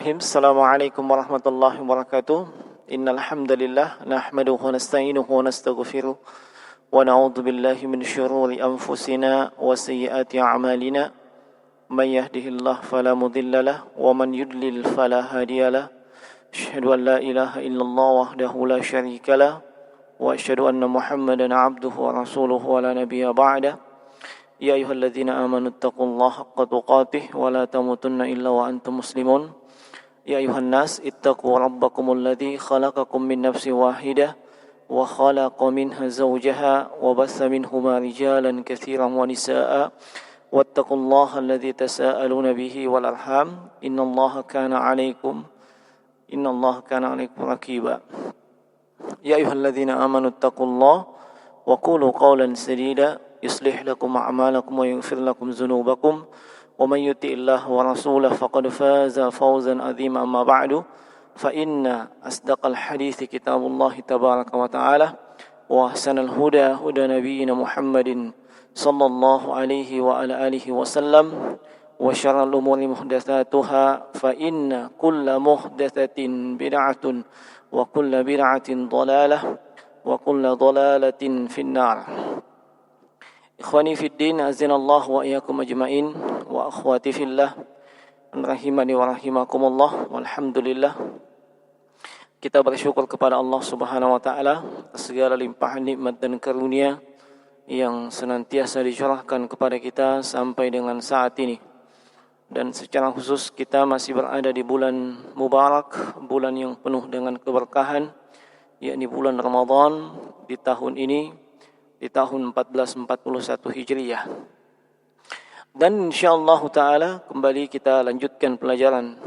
Assalamualaikum warahmatullahi wabarakatuh. Innal hamdalillah nahmaduhu wa nasta'inuhu wa nastaghfiruh wa na'udzu billahi min syururi anfusina wa sayyiati a'malina. May yahdihillahu fala mudilla lahu wa man yudlil fala hadiya lahu. Asyhadu an la ilaha illallah wahdahu la syarika lahu wa asyhadu anna Muhammadan 'abduhu wa rasuluhu wa la nabiyya ba'da. Ya ayyuhalladzina amanu taqullaha haqqa tuqatih wa la tamutunna illa wa antum muslimun. Ya ayuhan nas ittaqu rabbakumul ladzi khalaqakum min nafsin wahidah wa khalaqa minha zawjaha wa bassa minhuma rijalan katsiran wa nisaa'a wattaqullaha alladzi tasaaluna bihi wal arham innallaha kana 'alaikum raqiba. Ya ayyuhalladzina amanu taqullaha wa qulu qawlan sadida yuslih lakum a'malakum wa yaghfir lakum dzunubakum. ومن يطع الله ورسوله فقد فاز فوزا عظيما. أما بعد فإن أصدق الحديث كتاب الله تبارك وتعالى وأحسن الهدى هدى نبينا محمد صلى الله عليه وعلى آله وسلم وشر الأمور محدثاتها فإن كل محدثة بدعة وكل بدعة ضلالة وكل ضلالة في النار. Ikhwani fid din, azinallahu wa iyyakum ajmain, wa akhwati fillah, rahimani wa rahimakumullah. Walhamdulillah, kita bersyukur kepada Allah Subhanahu wa taala atas segala limpahan nikmat dan karunia yang senantiasa dicurahkan kepada kita sampai dengan saat ini. Dan secara khusus kita masih berada di bulan mubarak, bulan yang penuh dengan keberkahan, yakni bulan Ramadan di tahun ini, di tahun 1441 Hijriyah. Dan insyaallah ta'ala kembali kita lanjutkan pelajaran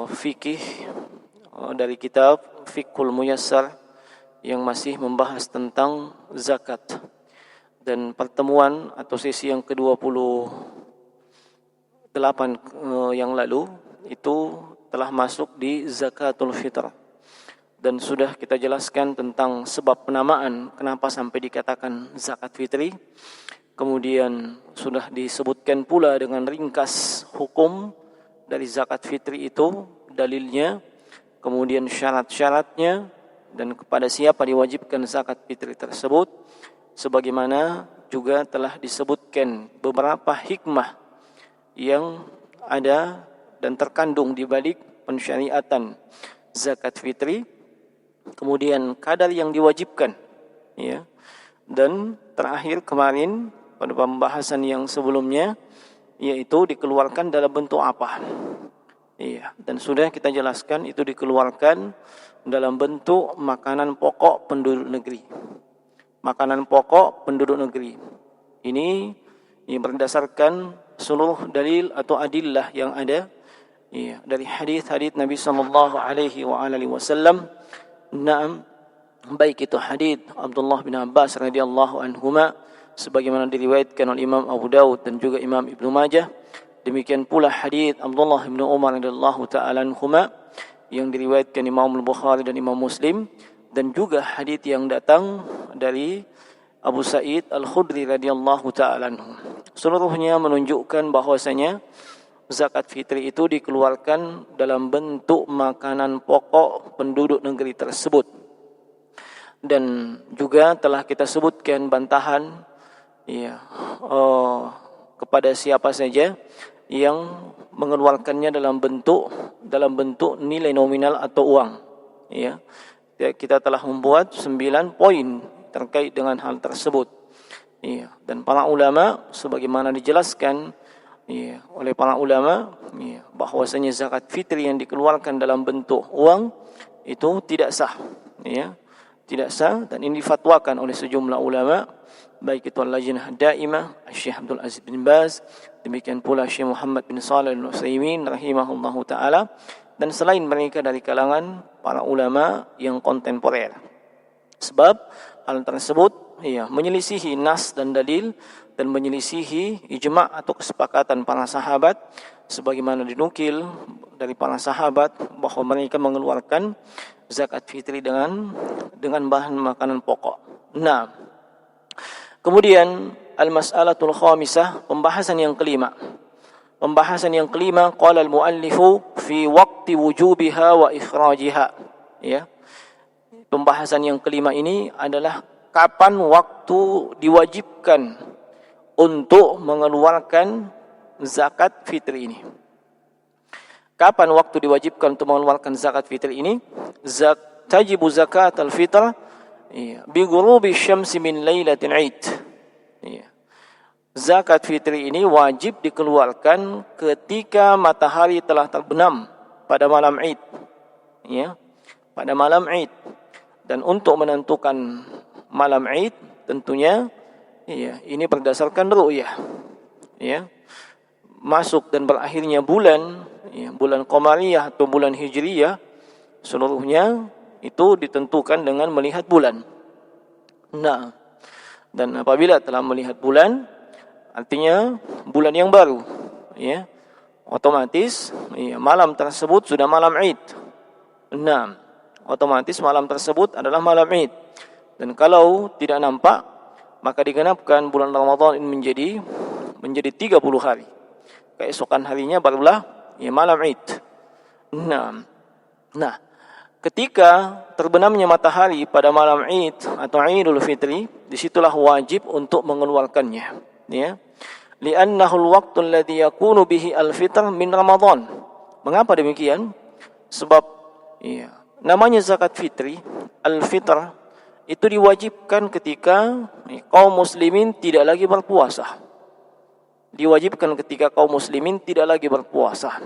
fikih dari kitab Fiqhul Muyassar yang masih membahas tentang zakat. Dan pertemuan atau sesi yang ke-28 yang lalu itu telah masuk di zakatul fitr. Dan sudah kita jelaskan tentang sebab penamaan kenapa sampai dikatakan zakat fitri. Kemudian sudah disebutkan pula dengan ringkas hukum dari zakat fitri itu, dalilnya, kemudian syarat-syaratnya, dan kepada siapa diwajibkan zakat fitri tersebut. Sebagaimana juga telah disebutkan beberapa hikmah yang ada dan terkandung di balik pensyariatan zakat fitri. Kemudian kadar yang diwajibkan, ya. Dan terakhir kemarin pada pembahasan yang sebelumnya, yaitu dikeluarkan dalam bentuk apa, ya. Dan sudah kita jelaskan itu dikeluarkan dalam bentuk makanan pokok penduduk negeri. Makanan pokok penduduk negeri ini berdasarkan seluruh dalil atau adillah yang ada, ya, dari hadis-hadis Nabi sallallahu alaihi wasallam. Naam, baik itu hadis Abdullah bin Abbas radhiyallahu anhuma sebagaimana diriwayatkan oleh Imam Abu Daud dan juga Imam Ibnu Majah. Demikian pula hadis Abdullah bin Umar radhiyallahu taala anhuma yang diriwayatkan Imam Al-Bukhari dan Imam Muslim, dan juga hadis yang datang dari Abu Sa'id Al-Khudri radhiyallahu taala anhu. Seluruhnya menunjukkan bahwasanya zakat fitri itu dikeluarkan dalam bentuk makanan pokok penduduk negeri tersebut. Dan juga telah kita sebutkan bantahan, ya, kepada siapa saja yang mengeluarkannya dalam bentuk nilai nominal atau uang, ya. Kita telah membuat 9 poin terkait dengan hal tersebut, ya. Dan para ulama sebagaimana dijelaskan, ya, oleh para ulama, ya, bahwasanya zakat fitri yang dikeluarkan dalam bentuk uang itu tidak sah, ya, tidak sah. Dan ini difatwakan oleh sejumlah ulama, baik itu Al-Lajnah Daimah, Syekh Abdul Aziz bin Baz, demikian pula Syekh Muhammad bin Shalih Al-Utsaimin rahimahullahu taala, dan selain mereka dari kalangan para ulama yang kontemporer. Sebab hal tersebut, ya, menyelisihi nas dan dalil dan menyelisihi ijma' atau kesepakatan para sahabat, sebagaimana dinukil dari para sahabat bahwa mereka mengeluarkan zakat fitri dengan bahan makanan pokok. Nah, kemudian al-mas'alatul khamisah, pembahasan yang kelima, Pembahasan yang kelima, qala al-muallifu fi waqti wujubiha wa ikhrajiha. Ya. Pembahasan yang kelima ini adalah kapan waktu diwajibkan untuk mengeluarkan zakat fitri ini. Kapan waktu diwajibkan untuk mengeluarkan zakat fitri ini? Tajibu zakat al-fitr bi ghurubi syamsi min lailatin 'id. Zakat fitri ini wajib dikeluarkan ketika matahari telah terbenam pada malam Id. Ya, pada malam Id. Dan untuk menentukan malam Id tentunya ini berdasarkan ru'yah. Ya. Masuk dan berakhirnya bulan, bulan Qamariyah atau bulan Hijriyah, seluruhnya itu ditentukan dengan melihat bulan. Nah, dan apabila telah melihat bulan, artinya bulan yang baru, ya, otomatis malam tersebut sudah malam Id. Nah, otomatis malam tersebut adalah malam Id. Dan kalau tidak nampak, maka digenapkan bulan Ramadan ini menjadi 30 hari. Keesokan harinya barulah malam Id. Nah, ketika terbenamnya matahari pada malam Id atau Idul Fitri, disitulah wajib untuk mengeluarkannya. Ya, li'annahu al-waqtu alladhi yakunu bihi al-fitr min Ramadan. Mengapa demikian? Sebab namanya zakat fitri, al-fitr itu diwajibkan ketika kaum muslimin tidak lagi berpuasa. Diwajibkan ketika kaum muslimin tidak lagi berpuasa.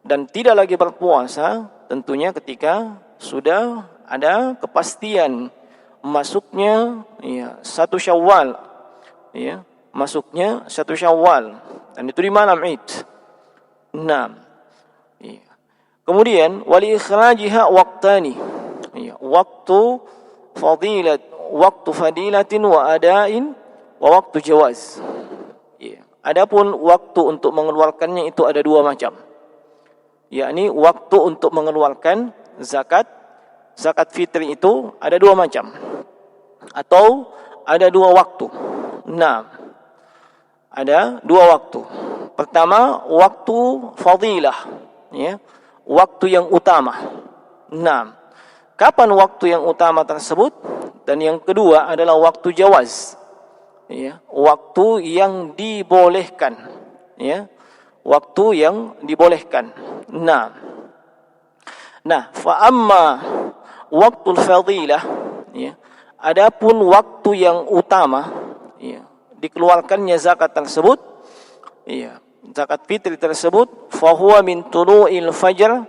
Dan tidak lagi berpuasa tentunya ketika sudah ada kepastian masuknya 1 Syawal. Ya, masuknya 1 Syawal, dan itu di malam Id. Nah, kemudian wali ikhrajiha waqtani. Waktu fadilatin wa adain wa waktu jawaz. Adapun waktu untuk mengeluarkannya itu ada dua macam. Yakni waktu untuk mengeluarkan zakat fitri itu ada dua macam. Atau ada dua waktu. Nah, ada dua waktu. Pertama, waktu fadilah, waktu yang utama. Nah, kapan waktu yang utama tersebut? Dan yang kedua adalah waktu jawaz, waktu yang dibolehkan, waktu yang dibolehkan. Nah, fa amma waktul fadilah, adapun waktu yang utama, dikeluarkannya zakat tersebut, zakat fitri tersebut, fahuwa min tulu'il fajr,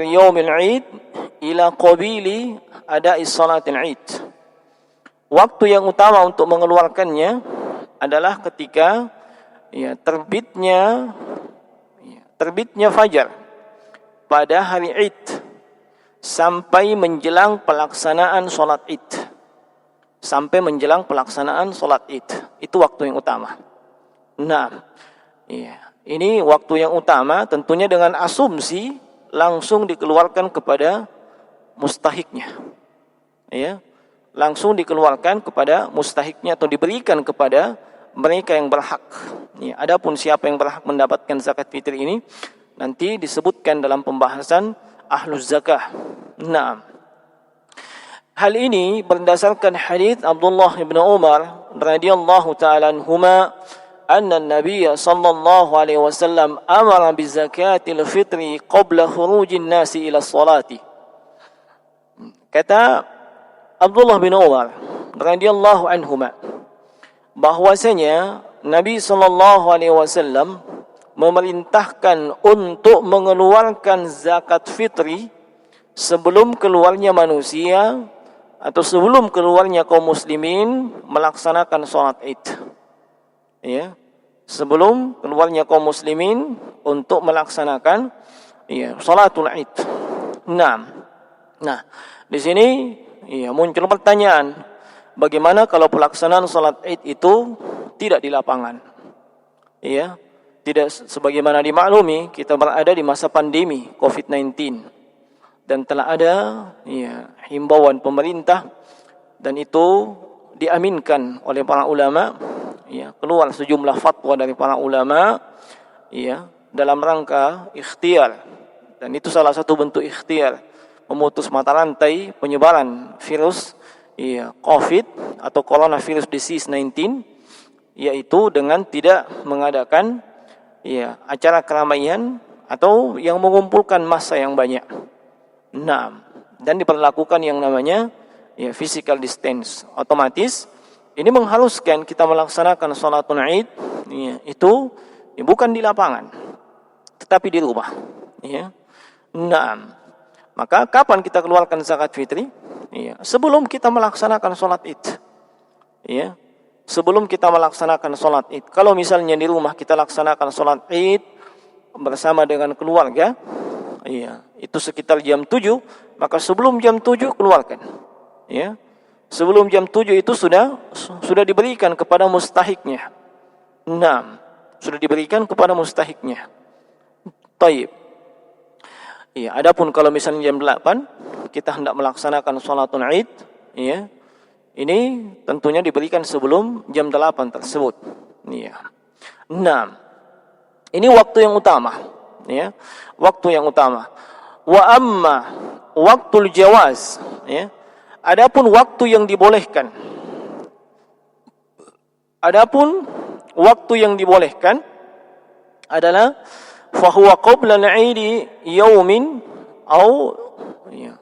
yaumil 'id ila qabili ada'i salatil 'id. Waktu yang utama untuk mengeluarkannya adalah ketika terbitnya fajar pada hari Id sampai menjelang pelaksanaan salat Id. Sampai menjelang pelaksanaan salat Id. Itu waktu yang utama. Nah, ini waktu yang utama tentunya dengan asumsi langsung dikeluarkan kepada mustahiknya. Langsung dikeluarkan kepada mustahiknya atau diberikan kepada mereka yang berhak. Adapun siapa yang berhak mendapatkan zakat fitri ini nanti disebutkan dalam pembahasan ahluz zakah. Nah, hal ini berdasarkan hadis Abdullah bin Umar radhiyallahu taala anhuma, anna an-nabiy sallallahu alaihi wasallam amara bi zakatil fitri qabla khurujin nasi ila salati. Kata Abdullah bin Umar radhiyallahu anhuma bahwasanya Nabi sallallahu alaihi wasallam memerintahkan untuk mengeluarkan zakat fitri sebelum keluarnya manusia atau sebelum keluarnya kaum muslimin melaksanakan salat Id. Sebelum keluarnya kaum muslimin untuk melaksanakan salatul Id. Nah, di sini muncul pertanyaan, bagaimana kalau pelaksanaan salat Id itu tidak di lapangan? Tidak sebagaimana dimaklumi, kita berada di masa pandemi COVID-19 dan telah ada himbauan pemerintah, dan itu diaminkan oleh para ulama ya, keluar sejumlah fatwa dari para ulama, ya, dalam rangka ikhtiar, dan itu salah satu bentuk ikhtiar memutus mata rantai penyebaran virus, ya, COVID atau coronavirus disease 19, yaitu dengan tidak mengadakan, ya, acara keramaian atau yang mengumpulkan massa yang banyak. Nah, dan diperlakukan yang namanya, ya, physical distance. Otomatis ini mengharuskan kita melaksanakan salatul Id, ya, itu, ya, bukan di lapangan, tetapi di rumah, ya. Nah, maka kapan kita keluarkan zakat fitri? Ya, sebelum kita melaksanakan salat Id. Ya, sebelum kita melaksanakan salat Id. Kalau misalnya di rumah kita laksanakan salat Id bersama dengan keluarga, ya, itu sekitar jam 7, maka sebelum jam 7 keluarkan. Ya. Sebelum jam 7 itu sudah diberikan kepada mustahiknya. Nah, sudah diberikan kepada mustahiknya. Taib. Ya, adapun kalau misalnya jam 8 kita hendak melaksanakan sholatul Id, ya, ini tentunya diberikan sebelum jam 8 tersebut. Ya. Nah, ini waktu yang utama, ya. Waktu yang utama. Wa amma waktul jawaz, ya. Adapun waktu yang dibolehkan. Adapun waktu yang dibolehkan adalah fahuwa qabla al-'id yawmin aw, ya,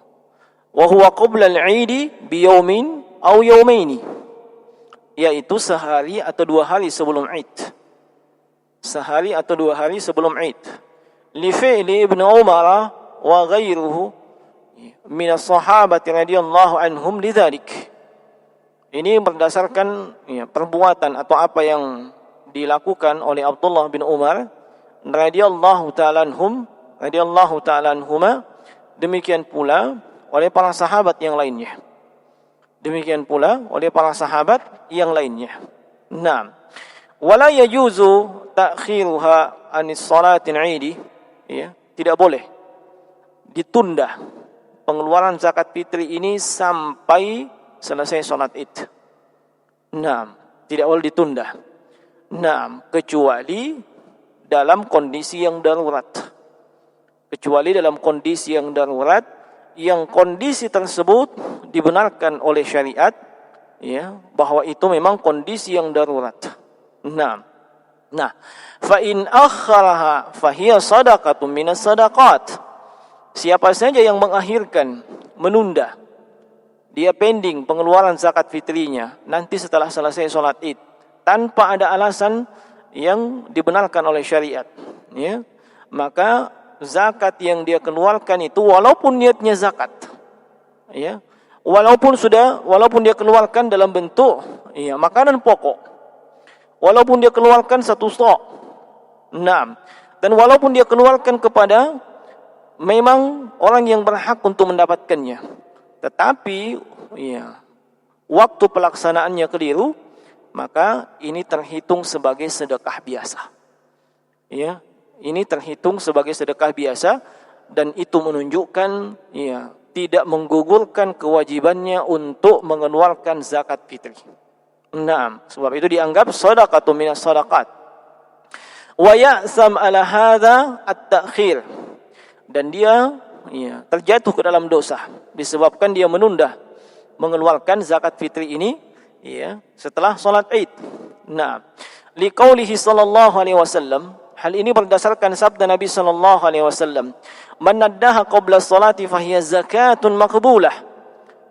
wa huwa qabla al-'id bi yawmin aw yawmaini, yaitu sehari atau 2 hari sebelum Id. Sehari atau 2 hari sebelum Id. Li fi'li Ibnu Umar wa ghairuhu min as-sahabati radhiyallahu anhum lidzalik. Ini berdasarkan, ya, perbuatan atau apa yang dilakukan oleh Abdullah bin Umar radhiyallahu ta'ala anhuma, demikian pula oleh para sahabat yang lainnya. Demikian pula oleh para sahabat yang lainnya. Naam. Wala yajuzu ta'khiruha anis salatin 'idi, ya, tidak boleh ditunda pengeluaran zakat fitri ini sampai selesai salat Id. Naam, tidak boleh ditunda. Naam, kecuali dalam kondisi yang darurat. Kecuali dalam kondisi yang darurat, yang kondisi tersebut dibenarkan oleh syariat, ya, bahwa itu memang kondisi yang darurat. Nah, fa in akharaha fahiya shadaqatun minas shadaqat. Siapa saja yang mengakhirkan, menunda, dia pending pengeluaran zakat fitrinya nanti setelah selesai salat Id tanpa ada alasan yang dibenarkan oleh syariat, ya, maka zakat yang dia keluarkan itu walaupun niatnya zakat, ya, walaupun dia keluarkan dalam bentuk, ya, makanan pokok, walaupun dia keluarkan 1 sok, nah, dan walaupun dia keluarkan kepada memang orang yang berhak untuk mendapatkannya, tetapi, ya, waktu pelaksanaannya keliru, maka ini terhitung sebagai sedekah biasa. Ya, ini terhitung sebagai sedekah biasa, dan itu menunjukkan, ya, tidak menggugurkan kewajibannya untuk mengeluarkan zakat fitri. Naam, sebab itu dianggap shadaqatun minas shadaqat. Wa ya'sam ala hadza at-ta'khir, dan dia, ya, terjatuh ke dalam dosa disebabkan dia menunda mengeluarkan zakat fitri ini, ya, setelah salat Id. Nah, liqaulihi sallallahu alaihi wasallam, hal ini berdasarkan sabda Nabi sallallahu alaihi wasallam, man naddaha qabla salati fahiya zakatun maqbulah.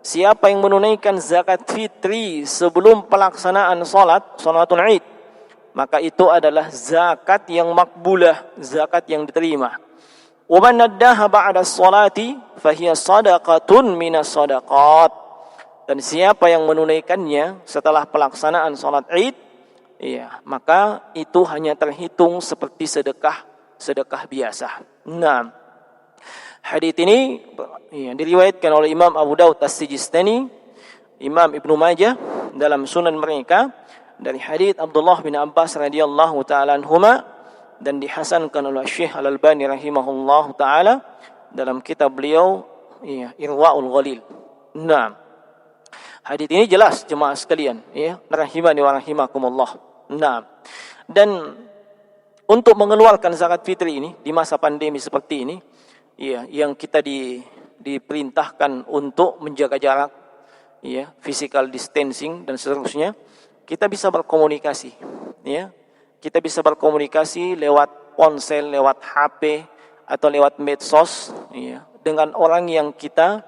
Siapa yang menunaikan zakat fitri sebelum pelaksanaan salatul Id, maka itu adalah zakat yang makbulah, zakat yang diterima. Wa man naddaha ba'da salati fahiya shadaqatun minas shadaqat. Dan siapa yang menunaikannya setelah pelaksanaan salat Id, ya, maka itu hanya terhitung seperti sedekah biasa. Nah, hadits ini, ya, diriwayatkan oleh Imam Abu Daud As-Sijistani, Imam Ibnu Majah dalam sunan mereka dari hadits Abdullah bin Abbas radhiyallahu ta'ala anhuma, dan dihasankan oleh Syekh Al-Albani rahimahullahu ta'ala dalam kitab beliau, ya, Irwaul Ghalil. Nah, hadits ini jelas jemaah sekalian, ya, rahimani wa rahimakumullah. Nah, dan untuk mengeluarkan zakat fitri ini di masa pandemi seperti ini, ya, yang kita diperintahkan untuk menjaga jarak, ya, physical distancing dan seterusnya, kita bisa berkomunikasi, ya. Kita bisa berkomunikasi lewat ponsel, lewat HP atau lewat medsos, ya, dengan orang yang kita,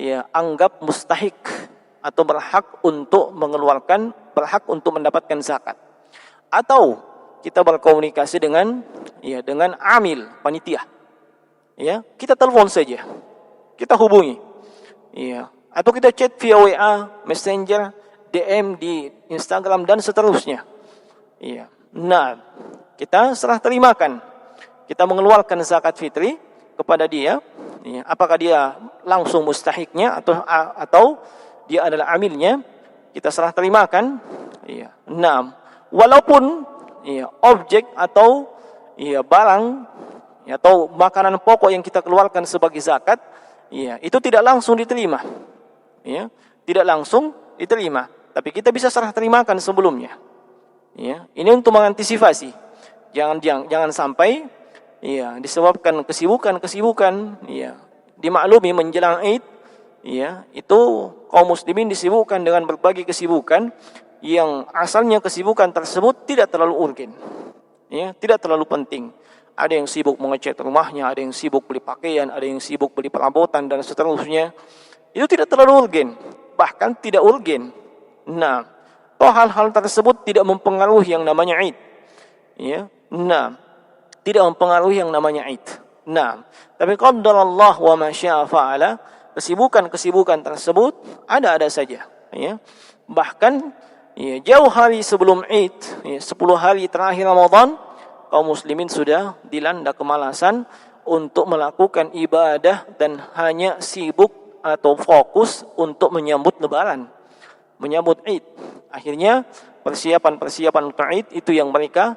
ya, anggap mustahik atau berhak untuk mendapatkan zakat. Atau kita berkomunikasi dengan, ya, dengan amil panitia, ya, kita telepon saja, kita hubungi, ya, atau kita chat via WA, Messenger, DM di Instagram dan seterusnya, ya. Nah, kita serah terimakan, kita mengeluarkan zakat fitri kepada dia, ya, apakah dia langsung mustahiknya atau dia adalah amilnya, kita serah terimakan, ya. Nah, walaupun, ya, objek atau, ya, barang, ya, atau makanan pokok yang kita keluarkan sebagai zakat, ya, itu tidak langsung diterima, ya, tidak langsung diterima, tapi kita bisa serah terimakan sebelumnya, ya. Ini untuk mengantisipasi, jangan sampai, ya, disebabkan kesibukan, ya, dimaklumi menjelang Id, ya, itu kaum muslimin disibukkan dengan berbagai kesibukan yang asalnya kesibukan tersebut tidak terlalu urgen, ya, tidak terlalu penting. Ada yang sibuk mengecat rumahnya, ada yang sibuk beli pakaian, ada yang sibuk beli perabotan dan seterusnya. Itu tidak terlalu urgen, bahkan tidak urgen. Nah, hal-hal tersebut tidak mempengaruhi yang namanya Id, ya. Nah, tidak mempengaruhi yang namanya Id. Nah, tapi qaddarallah wa ma syaa fa'ala, kesibukan tersebut ada saja, ya. Bahkan, ya, jauh hari sebelum Id, ya, 10 hari terakhir Ramadan, kaum muslimin sudah dilanda kemalasan untuk melakukan ibadah dan hanya sibuk atau fokus untuk menyambut Lebaran, menyambut Id. Akhirnya persiapan untuk Id itu yang mereka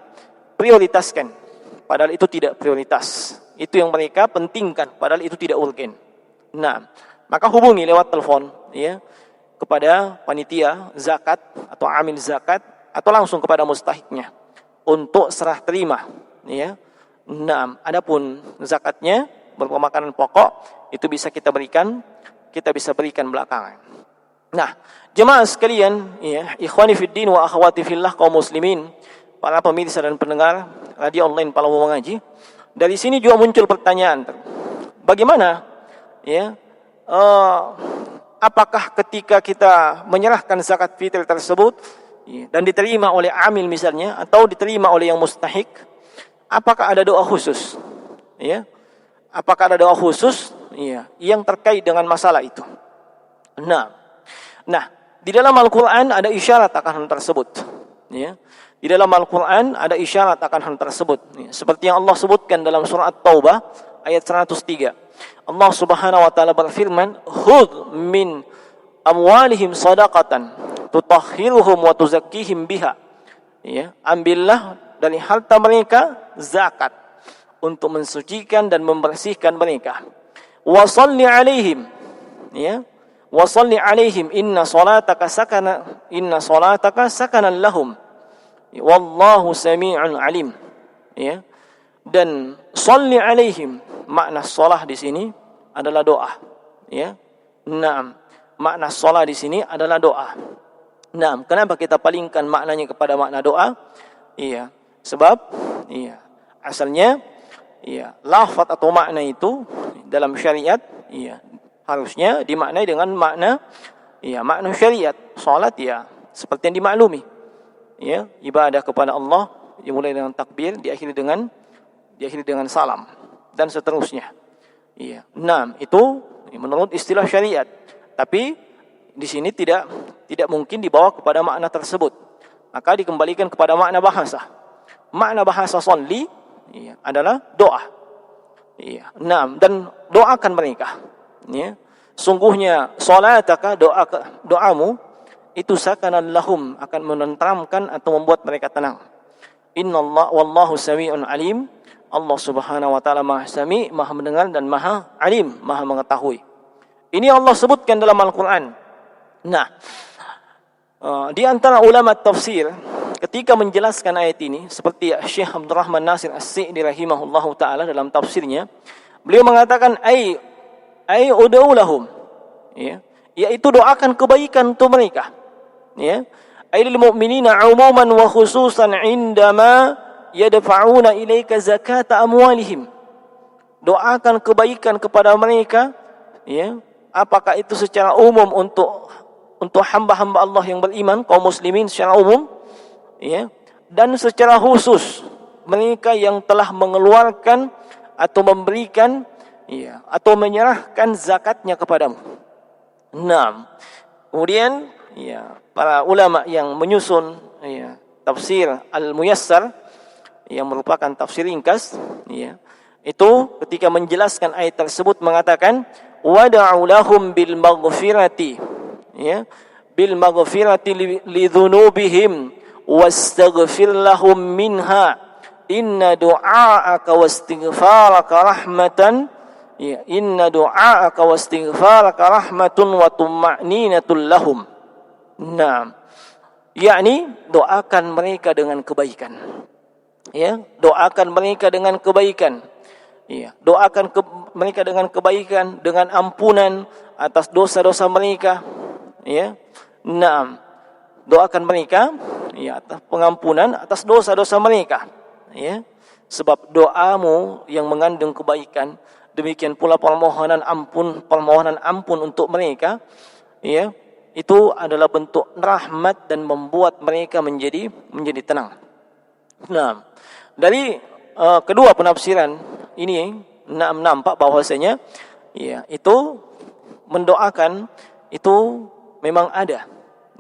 prioritaskan, padahal itu tidak prioritas. Itu yang mereka pentingkan, padahal itu tidak urgen. Nah, maka hubungi lewat telepon, ya, kepada panitia zakat atau amil zakat atau langsung kepada mustahiknya untuk serah terima, ya. Nah, adapun zakatnya berupa makanan pokok itu bisa kita berikan belakangan. Nah, jemaah sekalian, ya, ikhwani fiddin wa akhwati fillah kaum muslimin, para pemirsa dan pendengar radio online Palau Mengaji, dari sini juga muncul pertanyaan, bagaimana, ya, apakah ketika kita menyerahkan zakat fitri tersebut, ya, dan diterima oleh amil misalnya atau diterima oleh yang mustahik, apakah ada doa khusus, ya? Apakah ada doa khusus, ya, yang terkait dengan masalah itu? Nah, di dalam Al-Qur'an ada isyarat akan hal tersebut, ya. Di dalam Al-Qur'an ada isyarat akan hal tersebut, ya. Seperti yang Allah sebutkan dalam surah At-Taubah ayat 103. Allah Subhanahu wa taala berfirman, "Khudh min amwalihim shadaqatan tutahhiruhum wa tuzakkihim biha." Ya, ambillah dari harta mereka zakat untuk mensucikan dan membersihkan mereka. Wa shalli 'alaihim, ya. Wa shalli 'alaihim inna salataka sakanan lahum. Wallahu samii'un 'alim. Ya. Dan shalli 'alaihim, makna shalah di sini adalah doa, ya. Naam, makna shalah di sini adalah doa. Naam, kenapa kita palingkan maknanya kepada makna doa? Iya, sebab, iya, asalnya, iya, lafaz atau makna itu dalam syariat, iya, harusnya dimaknai dengan makna, iya, makna syariat. Salat, ya, seperti yang dimaklumi, ya, ibadah kepada Allah dimulai dengan takbir, diakhiri dengan salam dan seterusnya. Iya. Nah, itu menurut istilah syariat. Tapi di sini tidak mungkin dibawa kepada makna tersebut. Maka dikembalikan kepada makna bahasa. Makna bahasa sholli, iya, adalah doa. Iya. Nah, dan doakan mereka. Ya. Sungguhnya salataka, doamu itu sakanan lahum, akan menenteramkan atau membuat mereka tenang. Innallaha wallahu samii'un alim. Allah Subhanahu wa taala Maha Sami, Maha mendengar dan Maha Alim, Maha mengetahui. Ini Allah sebutkan dalam Al-Qur'an. Nah, di antara ulama tafsir ketika menjelaskan ayat ini seperti Syekh Abdul Rahman Nasir As-Sa'di rahimahullahu taala dalam tafsirnya, beliau mengatakan ai ud'u lahum, ya, yaitu doakan kebaikan untuk mereka, ya, ailil mu'minina 'umuman wa khususan 'indama yadfa'una ilaika zakata amwalihim. Doakan kebaikan kepada mereka, ya, apakah itu secara umum untuk hamba-hamba Allah yang beriman, kaum muslimin secara umum, ya, dan secara khusus mereka yang telah mengeluarkan atau memberikan, ya, atau menyerahkan zakatnya kepadamu. Nah, kemudian, ya, para ulama yang menyusun, ya, tafsir Al-Muyassar yang merupakan tafsir ringkas, ya, itu ketika menjelaskan ayat tersebut mengatakan wad'u lahum bil maghfirati, ya, bil maghfirati li dzunubihim wastaghfir lahum minha inna du'aaka wastighfaraka rahmatan, ya, inna du'aaka wastighfaraka rahmatun wa tuma'ninatul lahum. Nah, yakni doakan mereka dengan kebaikan, ya, doakan mereka dengan kebaikan, ya, doakan mereka dengan kebaikan, dengan ampunan atas dosa-dosa mereka, ya. Naam, doakan mereka, ya, atas pengampunan atas dosa-dosa mereka, ya. Sebab doamu yang mengandung kebaikan, demikian pula permohonan ampun untuk mereka, ya, itu adalah bentuk rahmat dan membuat mereka menjadi tenang. Nah, dari kedua penafsiran ini nampak bahwasanya, ya, itu mendoakan itu memang ada,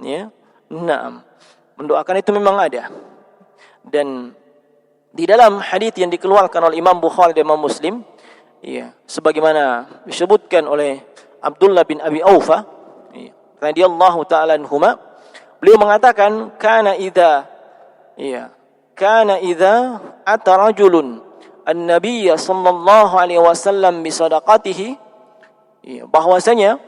ya. Nah, mendoakan itu memang ada. Dan di dalam hadis yang dikeluarkan oleh Imam Bukhari dan Imam Muslim, ya, sebagaimana disebutkan oleh Abdullah bin Abi Aufa, ya, radhiyallahu taala anhuma, beliau mengatakan kana idza ata rajulun an-nabiy sallallahu alaihi wasallam bi sadaqatihi, ya, bahwasanya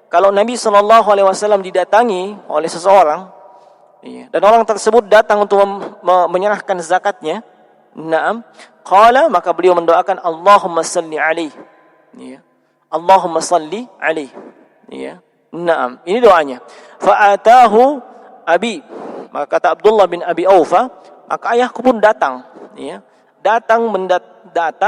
kalau Nabi sallallahu alaihi wasallam didatangi oleh seseorang, ya, dan orang tersebut datang untuk menyerahkan zakatnya, na'am, qala, maka beliau mendoakan Allahumma salli alaihi, ya, Allahumma salli alaihi, ya, na'am, ini doanya. Fa atahu abi, maka kata Abdullah bin Abi Aufa, maka ayahku pun datang, ya, datang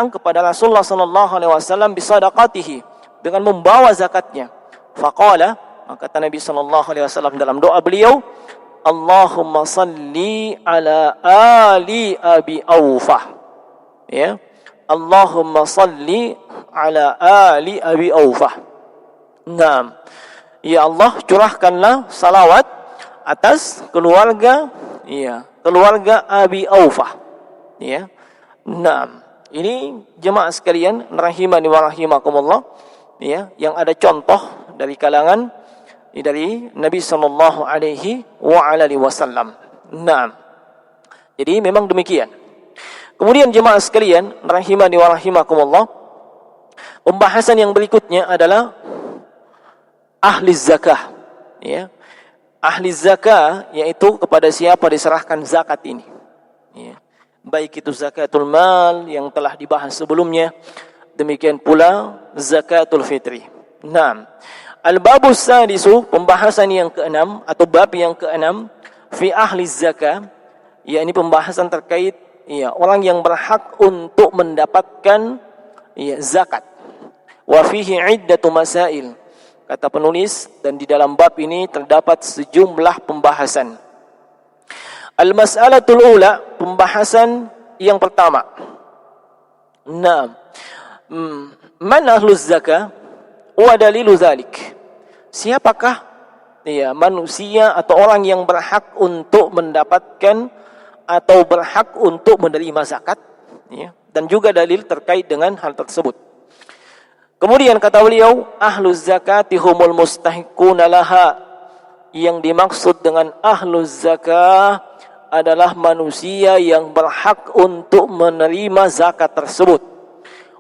kepada Rasulullah sallallahu alaihi wasallam bi sadaqatihi, dengan membawa zakatnya. Faqala, maka kata Nabi sallallahu alaihi wasallam dalam doa beliau, Allahumma salli ala ali Abi Aufa, ya, Allahumma salli ala ali Abi Aufa. Naam, ya Allah, curahkanlah salawat atas keluarga, ya, keluarga Abi Aufa, ya. Naam, ini jemaah sekalian rahimani wa rahimakumullah, ya, yang ada contoh dari kalangan dari Nabi sallallahu alaihi wasallam. Naam. Jadi memang demikian. Kemudian jemaah sekalian rahimani wa rahimakumullah, pembahasan yang berikutnya adalah ahli zakah, ya. Ahli zakah yaitu kepada siapa diserahkan zakat ini, ya. Baik itu zakatul mal yang telah dibahas sebelumnya, demikian pula zakatul fitri. Naam. Al-babus sadisu, pembahasan yang keenam atau bab yang keenam, fi ahli zakah, yakni pembahasan terkait, ya, orang yang berhak untuk mendapatkan, ya, zakat. Wa fihi iddatu masail, kata penulis, dan di dalam bab ini terdapat sejumlah pembahasan. Al-mas'alatul ula, pembahasan yang pertama. Naam. Man ahluz zakah wa dalilu dzalik. Siapakah, ya, manusia atau orang yang berhak untuk mendapatkan atau berhak untuk menerima zakat, ya, dan juga dalil terkait dengan hal tersebut. Kemudian kata beliau, ahluz zakati humul mustahiquna laha. Yang dimaksud dengan ahluz zakah adalah manusia yang berhak untuk menerima zakat tersebut.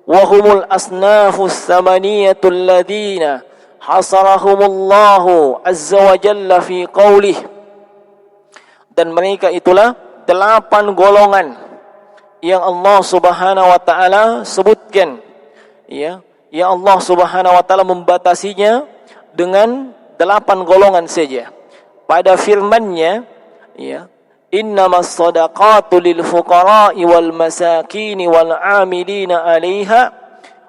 Wa humul asnafus samaniyatul ladina hasarahumullahu azza wa jalla fi qawlih. dan mereka itulah 8 golongan yang Allah Subhanahu wa taala sebutkan, ya. Ya Allah Subhanahu wa taala membatasinya dengan 8 golongan saja. Pada firman-Nya, ya, innamas shadaqatu lil fuqara'i wal masakin wal 'amilina 'alaiha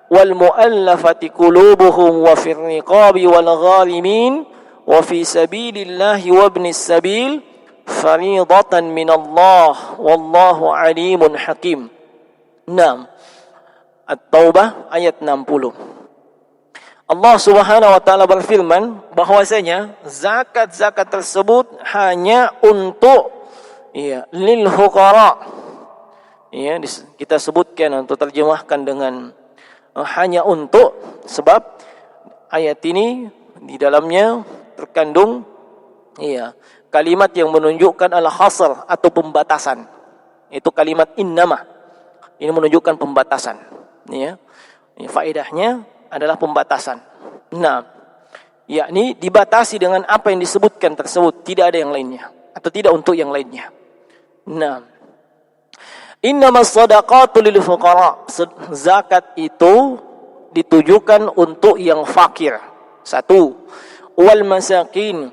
wal mu'allafati qulubuhum wa fir riqabi wal ghalimin wa fi sabilillahi wa ibnis sabil fariidatan minallah wallahu alimun hakim. 6. At-Taubah ayat 60. Allah Subhanahu wa taala berfirman bahwasanya zakat-zakat tersebut hanya untuk, ya, lil fuqara. Ya, kita sebutkan untuk terjemahkan dengan hanya untuk, sebab ayat ini di dalamnya terkandung, ya, kalimat yang menunjukkan al-hasr atau pembatasan. Itu kalimat innama. Ini menunjukkan pembatasan, ya. Faedahnya adalah pembatasan. Nah, yakni dibatasi dengan apa yang disebutkan tersebut, tidak ada yang lainnya atau tidak untuk yang lainnya. Nah, innamas shadaqatu lil fuqara. Zakat itu ditujukan untuk yang fakir. 1. Wal masakin,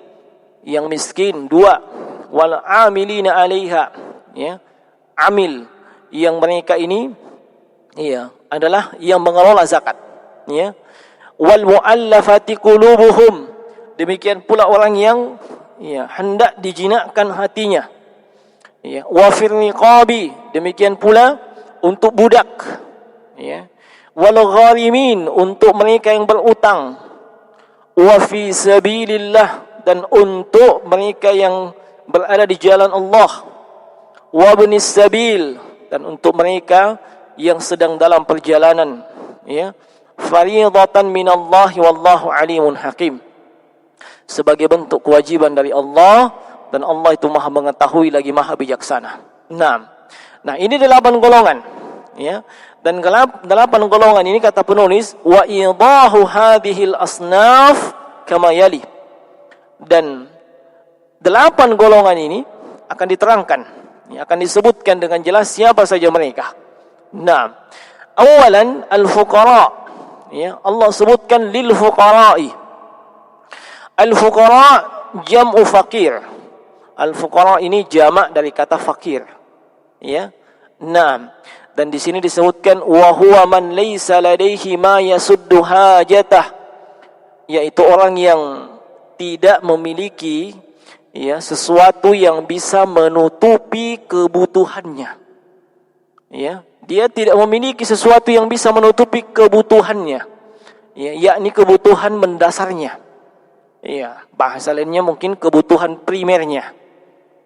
yang miskin. 2. Wal amilina 'alaiha, ya. Amil, yang mereka ini, ya, adalah yang mengelola zakat, ya. Wal mu'allafati qulubuhum, demikian pula orang yang, ya, hendak dijinakkan hatinya, ya. Wa fir riqabi, demikian pula untuk budak, ya. Wal gharimin, untuk mereka yang berutang. Wa fi sabilillah, dan untuk mereka yang berada di jalan Allah. Wa ibnis sabil, dan untuk mereka yang sedang dalam perjalanan, ya. Fariidatan minallahi wallahu alimun hakim, sebagai bentuk kewajiban dari Allah, dan Allah itu Maha mengetahui lagi Maha bijaksana. Nah, ini 8 golongan, ya. Dan 8 golongan ini, kata penulis, wa idahu hadhil asnaf kama yali. Dan 8 golongan ini akan diterangkan, ya, akan disebutkan dengan jelas siapa saja mereka. Nah, awalan al-fuqara, ya, Allah sebutkan lil fuqara'i. Al-fuqara jam'u faqir. Al-fuqara ini jamak dari kata fakir, ya. Nah, dan di sini disebutkan wa huwa man laisa ladaihi ma yasuddu hajatah, yaitu orang yang tidak memiliki, ya, sesuatu yang bisa menutupi kebutuhannya, ya. Dia tidak memiliki sesuatu yang bisa menutupi kebutuhannya, ya, yakni kebutuhan mendasarnya, ya. Bahasa lainnya mungkin kebutuhan primernya,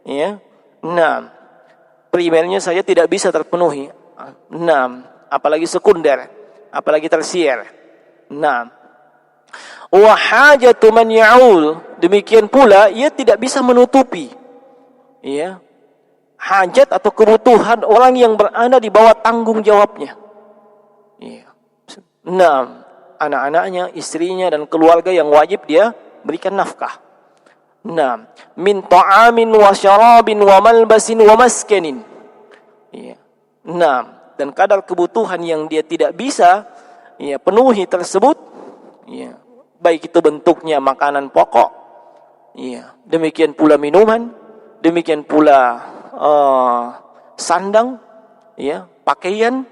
ya. Nah, primernya saja tidak bisa terpenuhi. Nah, apalagi sekunder, apalagi tersier. Nah, wa hajatu man ya'ul, demikian pula ia tidak bisa menutupi, ya, hajat atau kebutuhan orang yang berada di bawah tanggung jawabnya, ya. Nah, anak-anaknya, istrinya, dan keluarga yang wajib dia berikan nafkah. Nah, min ta'amin wa syarabin wa malbasin wa maskanin, ya. Nah, dan kadar kebutuhan yang dia tidak bisa, ya, penuhi tersebut, ya, baik itu bentuknya makanan pokok, ya, demikian pula minuman, demikian pula sandang, ya, pakaian,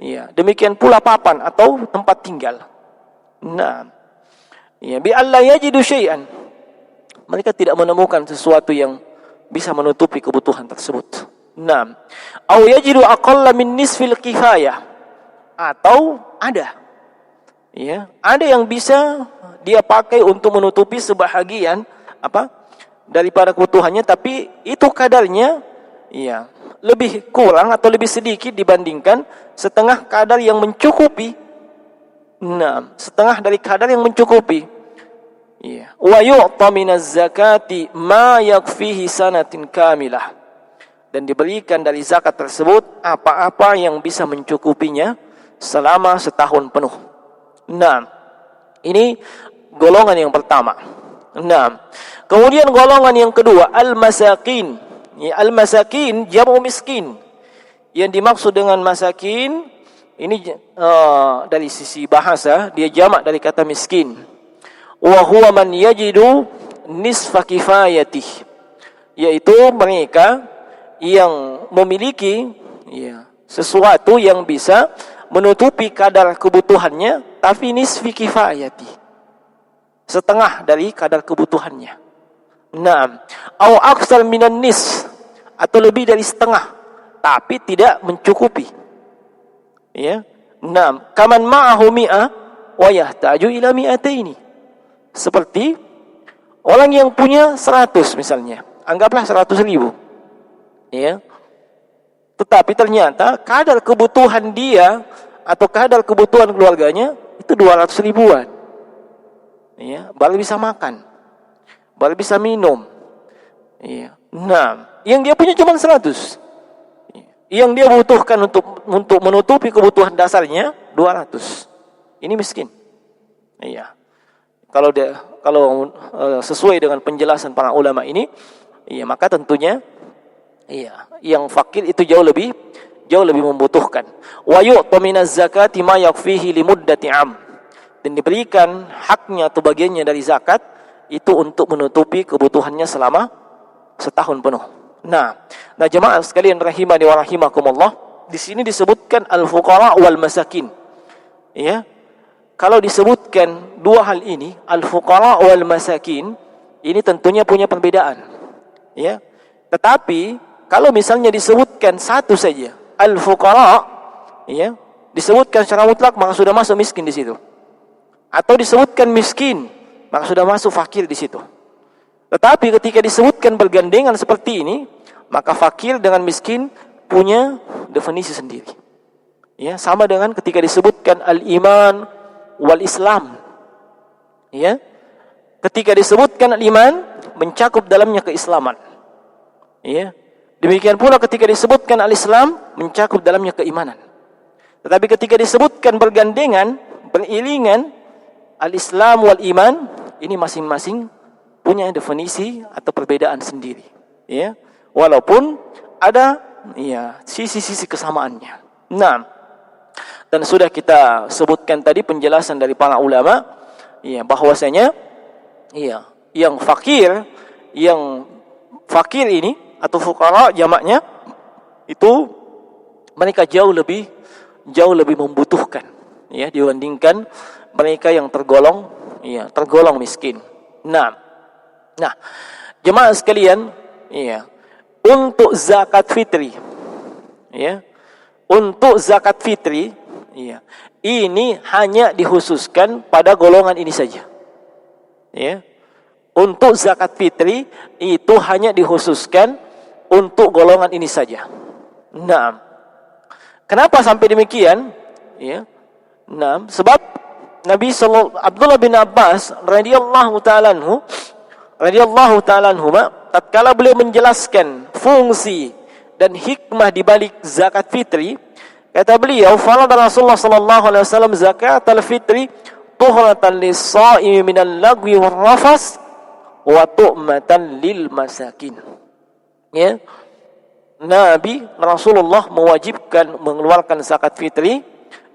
ya, demikian pula papan atau tempat tinggal. Nah, ya, bi alla yajidu syai'an, mereka tidak menemukan sesuatu yang bisa menutupi kebutuhan tersebut. Nah, au yajidu aqalla min nisfil kifayah, atau ada, ya, ada yang bisa dia pakai untuk menutupi sebahagian daripada kebutuhannya, tapi itu kadarnya, ya, lebih kurang atau lebih sedikit dibandingkan setengah kadar yang mencukupi. Nah, setengah dari kadar yang mencukupi, ya. Wa yu'ta minaz zakati ma yakfihi sanatin kamilah, dan diberikan dari zakat tersebut apa-apa yang bisa mencukupinya selama setahun penuh. Nah, ini golongan yang pertama. Nah, kemudian golongan yang kedua, al-masakin, Ya, al-masakin jamu miskin. Yang dimaksud dengan masakin ini dari sisi bahasa dia jamak dari kata miskin. Wa huwa man yajidu nisfa kifayatih, yaitu mereka yang memiliki sesuatu yang bisa menutupi kadar kebutuhannya, tapi nisfi kifayati, setengah dari kadar kebutuhannya. Naam, au aksar minan nis, atau lebih dari setengah, tapi tidak mencukupi. Ya, naam, kaman ma'ahu mi'ah wa yahtaju ila mi'ataini. Seperti orang yang punya 100 misalnya, anggaplah 100.000. Ya. Tetapi ternyata kadar kebutuhan dia atau kadar kebutuhan keluarganya itu 200 ribuan. Ya, baru bisa makan, baru bisa minum. Ya. Nah, yang dia punya cuma 100. Yang dia butuhkan untuk menutupi kebutuhan dasarnya 200. Ini miskin. Iya. Kalau sesuai dengan penjelasan para ulama ini, iya, maka tentunya yang fakir itu jauh lebih membutuhkan. Wa yu'ta minaz zakati ma yakfihi limuddati 'am. Dan diberikan haknya atau bagiannya dari zakat itu untuk menutupi kebutuhannya selama setahun penuh. Nah jemaah sekalian rahimani wa rahimakumullah, di sini disebutkan al-fuqara wal masakin. Ya. Kalau disebutkan dua hal ini, al-fuqara wal masakin, ini tentunya punya perbedaan. Ya. Tetapi kalau misalnya disebutkan satu saja, al-fuqara, ya, disebutkan secara mutlak, maka sudah masuk miskin di situ. Atau disebutkan miskin, maka sudah masuk fakir di situ. Tetapi ketika disebutkan bergandengan seperti ini, maka fakir dengan miskin punya definisi sendiri. Ya, sama dengan ketika disebutkan al-iman wal Islam. Ya. Ketika disebutkan al-iman, mencakup dalamnya keislaman. Ya. Demikian pula ketika disebutkan al-Islam, mencakup dalamnya keimanan. Tetapi ketika disebutkan bergandengan, beriringan, al-Islam wal iman, ini masing-masing punya definisi atau perbedaan sendiri. Ya. Walaupun ada sisi-sisi kesamaannya. Nah, dan sudah kita sebutkan tadi penjelasan dari para ulama, bahwasanya yang fakir ini atau fuqara jamaknya itu mereka jauh lebih membutuhkan, ya, dibandingkan mereka yang tergolong miskin. Nah, jemaah sekalian, untuk zakat fitri, untuk zakat fitri, ini hanya dikhususkan pada golongan ini saja. Untuk zakat fitri itu hanya dikhususkan untuk golongan ini saja. Nah, kenapa sampai demikian? Nah, sebab Abdullah bin Abbas radhiyallahu ta'ala anhu, tatkala beliau menjelaskan fungsi dan hikmah di balik zakat fitri, kata beliau, "Farada Rasulullah sallallahu alaihi wasallam zakat al-fitri tuhratan lis-shaimi minal lagwi war rafas wa tu'matan lil masakin." Ya. Nabi Rasulullah mewajibkan mengeluarkan zakat fitri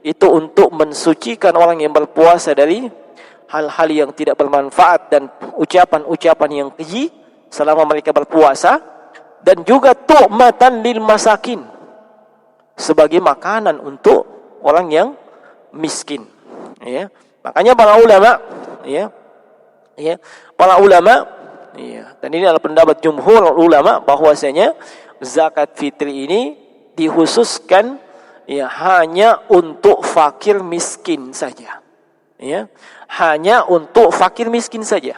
itu untuk mensucikan orang yang berpuasa dari hal-hal yang tidak bermanfaat dan ucapan-ucapan yang keji selama mereka berpuasa, dan juga tu'matan lil masakin, sebagai makanan untuk orang yang miskin. Ya. Makanya para ulama, dan ini adalah pendapat jumhur ulama, bahwasanya zakat fitri ini dikhususkan hanya untuk fakir miskin saja. Hanya untuk fakir miskin saja.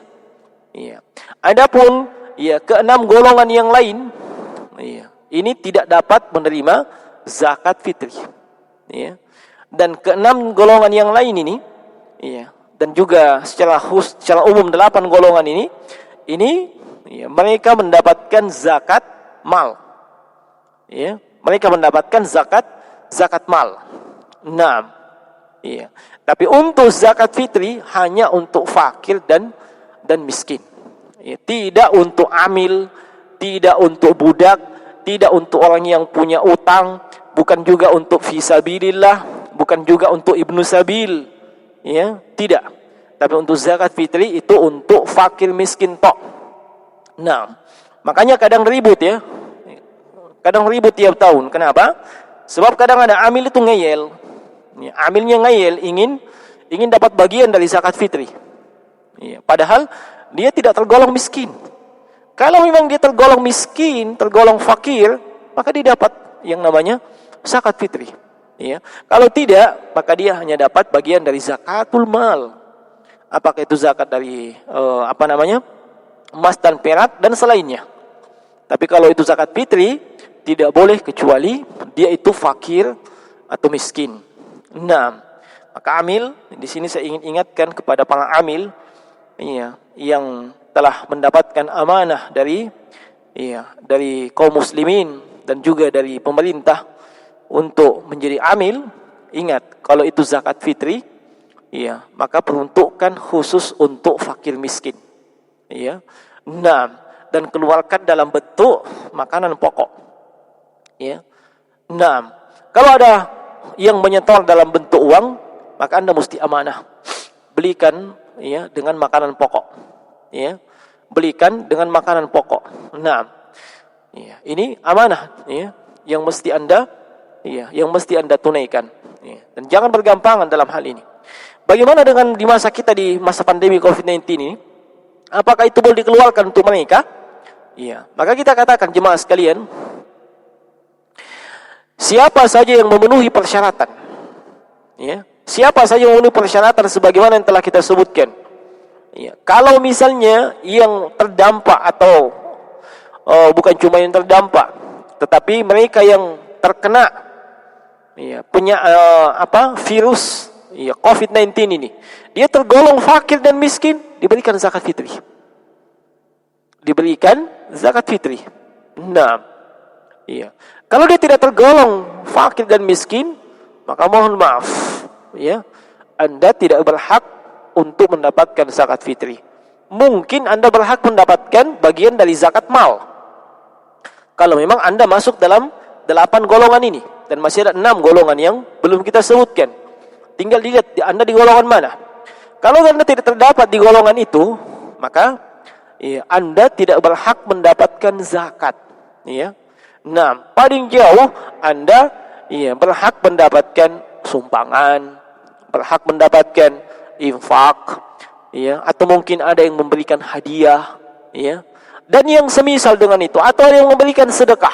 Adapun keenam golongan yang lain, ini tidak dapat menerima zakat fitri. Dan keenam golongan yang lain ini, dan juga secara umum 8 golongan ini mereka mendapatkan zakat mal. Mereka mendapatkan zakat mal. Nah, tapi untuk zakat fitri hanya untuk fakir dan miskin. Tidak untuk amil, tidak untuk budak, tidak untuk orang yang punya utang, bukan juga untuk fisabilillah, bukan juga untuk ibnu sabil, ya, tidak. Tapi untuk zakat fitri itu untuk fakir miskin tok. Nah, makanya kadang ribut ya. Kadang ribut tiap tahun. Kenapa? Sebab kadang ada amil itu ngeyel. Ya, amilnya ngeyel ingin dapat bagian dari zakat fitri. Ya, padahal dia tidak tergolong miskin. Kalau memang dia tergolong miskin, tergolong fakir, maka dia dapat yang namanya zakat fitri. Ya. Kalau tidak, maka dia hanya dapat bagian dari zakatul mal. Apakah itu zakat dari emas dan perak dan selainnya. Tapi kalau itu zakat fitri, tidak boleh kecuali dia itu fakir atau miskin. Nah, maka amil di sini saya ingin ingatkan kepada para amil, ya, yang telah mendapatkan amanah dari kaum muslimin dan juga dari pemerintah untuk menjadi amil. Ingat, kalau itu zakat fitri, ya, maka peruntukkan khusus untuk fakir miskin, ya. Nah, dan keluarkan dalam bentuk makanan pokok, ya. Nah, kalau ada yang menyetor dalam bentuk uang, maka Anda mesti amanah. Belikan, ya, dengan makanan pokok, ya. Belikan dengan makanan pokok. Nah, ya, ini amanah, ya, yang mesti Anda tunaikan, ya. Dan jangan bergampangan dalam hal ini. Bagaimana dengan di masa kita, di masa pandemi COVID-19 ini? Apakah itu boleh dikeluarkan untuk mereka? Ya, maka kita katakan jemaah sekalian, siapa saja yang memenuhi persyaratan, ya, siapa saja yang memenuhi persyaratan sebagaimana yang telah kita sebutkan. Ya, kalau misalnya yang terdampak atau bukan cuma yang terdampak, tetapi mereka yang terkena, ya, virus, ya, COVID-19 ini, dia tergolong fakir dan miskin, diberikan zakat fitri. Diberikan zakat fitri. Nah, iya. Kalau dia tidak tergolong fakir dan miskin, maka mohon maaf, ya, Anda tidak berhak untuk mendapatkan zakat fitri. Mungkin Anda berhak mendapatkan bagian dari zakat mal, kalau memang Anda masuk dalam 8 golongan ini. Dan masih ada 6 golongan yang belum kita sebutkan. Tinggal dilihat Anda di golongan mana. Kalau Anda tidak terdapat di golongan itu, maka, ya, Anda tidak berhak mendapatkan zakat, ya. Nah, paling jauh Anda, ya, berhak mendapatkan sumbangan, berhak mendapatkan infak, ya, atau mungkin ada yang memberikan hadiah, ya, dan yang semisal dengan itu, atau ada yang memberikan sedekah,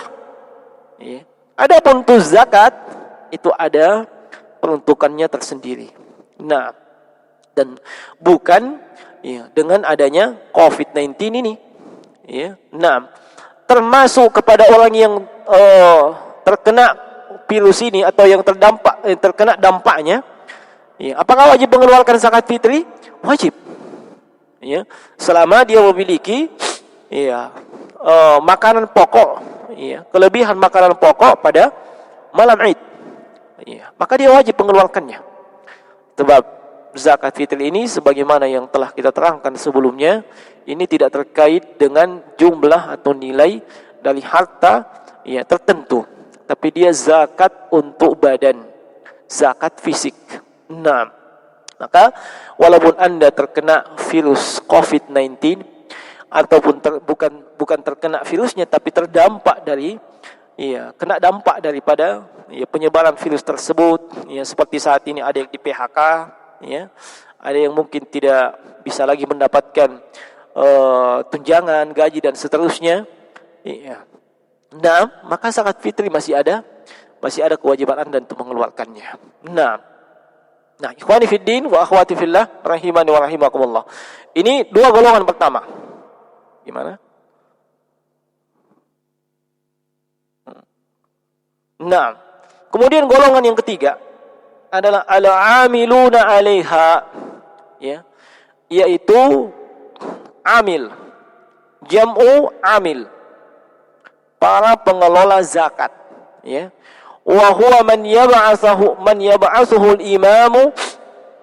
ya. Adapun untuk zakat itu ada peruntukannya tersendiri. Nah, dan bukan, ya, dengan adanya COVID-19 ini, ya. Nah, termasuk kepada orang yang terkena virus ini atau yang terkena dampaknya, ya, apakah wajib mengeluarkan zakat fitri? Wajib, ya, selama dia memiliki, ya, makanan pokok, ya, kelebihan makanan pokok pada malam Id, ya, maka dia wajib mengeluarkannya. Sebab zakat fitri ini sebagaimana yang telah kita terangkan sebelumnya, ini tidak terkait dengan jumlah atau nilai dari harta, ya, tertentu, tapi dia zakat untuk badan, zakat fisik. Nah, maka walaupun Anda terkena virus COVID-19 ataupun bukan terkena virusnya, tapi terdampak dari, ya, kena dampak daripada, ya, penyebaran virus tersebut, ya, seperti saat ini ada yang di PHK, ya, ada yang mungkin tidak bisa lagi mendapatkan tunjangan, gaji dan seterusnya, ya. Nah, maka zakat fitri masih ada kewajiban Anda untuk mengeluarkannya. Nah, ikhwani fiddin wa akhwati fillah rahimani wa rahimakumullah. Ini 2 golongan pertama. Gimana? Nah, kemudian golongan yang ketiga adalah al-amiluna 'alaiha, ya, yaitu amil, jam'u amil, para pengelola zakat, ya. Wa huwa man yab'atsuhu al-imamu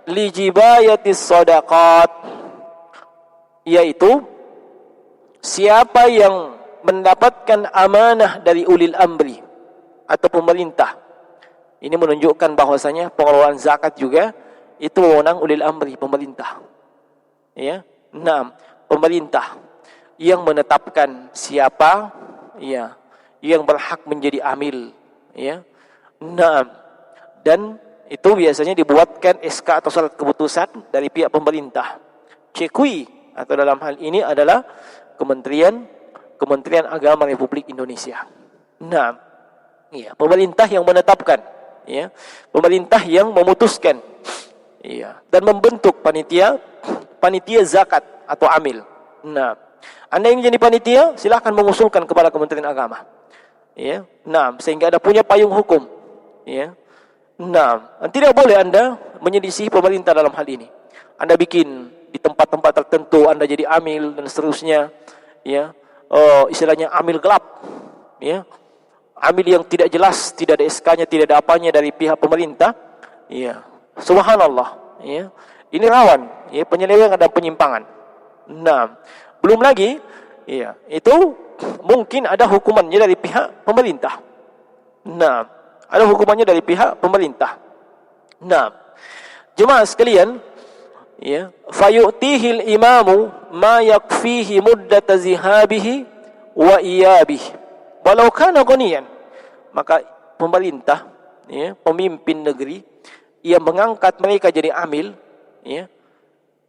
li jibayatis shadaqat, yaitu siapa yang mendapatkan amanah dari ulil amri atau pemerintah. Ini menunjukkan bahwasanya pengelolaan zakat juga itu wewenang ulil amri, pemerintah. Ya. 6. Pemerintah yang menetapkan siapa ya yang berhak menjadi amil, ya. 6. Dan itu biasanya dibuatkan SK atau surat keputusan dari pihak pemerintah. CEKUI atau dalam hal ini adalah Kementerian Agama Republik Indonesia. 6. Ya, pemerintah yang menetapkan, ya. Pemerintah yang memutuskan, ya, dan membentuk panitia zakat atau amil. Nah, Anda ingin jadi panitia, silakan mengusulkan kepada Kementerian Agama. Ya. Nah, sehingga Anda punya payung hukum. Ya. Nah, tidak boleh Anda menyelisihi pemerintah dalam hal ini. Anda bikin di tempat-tempat tertentu, Anda jadi amil dan seterusnya. Ya. Istilahnya amil gelap. Ya. Amil yang tidak jelas, tidak ada SK-nya, tidak ada apanya dari pihak pemerintah. Ya. Subhanallah. Ya. Ini rawan, ya, penyelewengan dan penyimpangan. Nah, belum lagi, ya, itu mungkin ada hukumannya dari pihak pemerintah. Nah, ada hukumannya dari pihak pemerintah. Nah, jemaah sekalian, ya, fayu'tihil imamu ma yakfihi muddata zihabihi wa iyabihi walau kana ghaniyan. Maka pemerintah, ya, pemimpin negeri yang mengangkat mereka jadi amil, ya.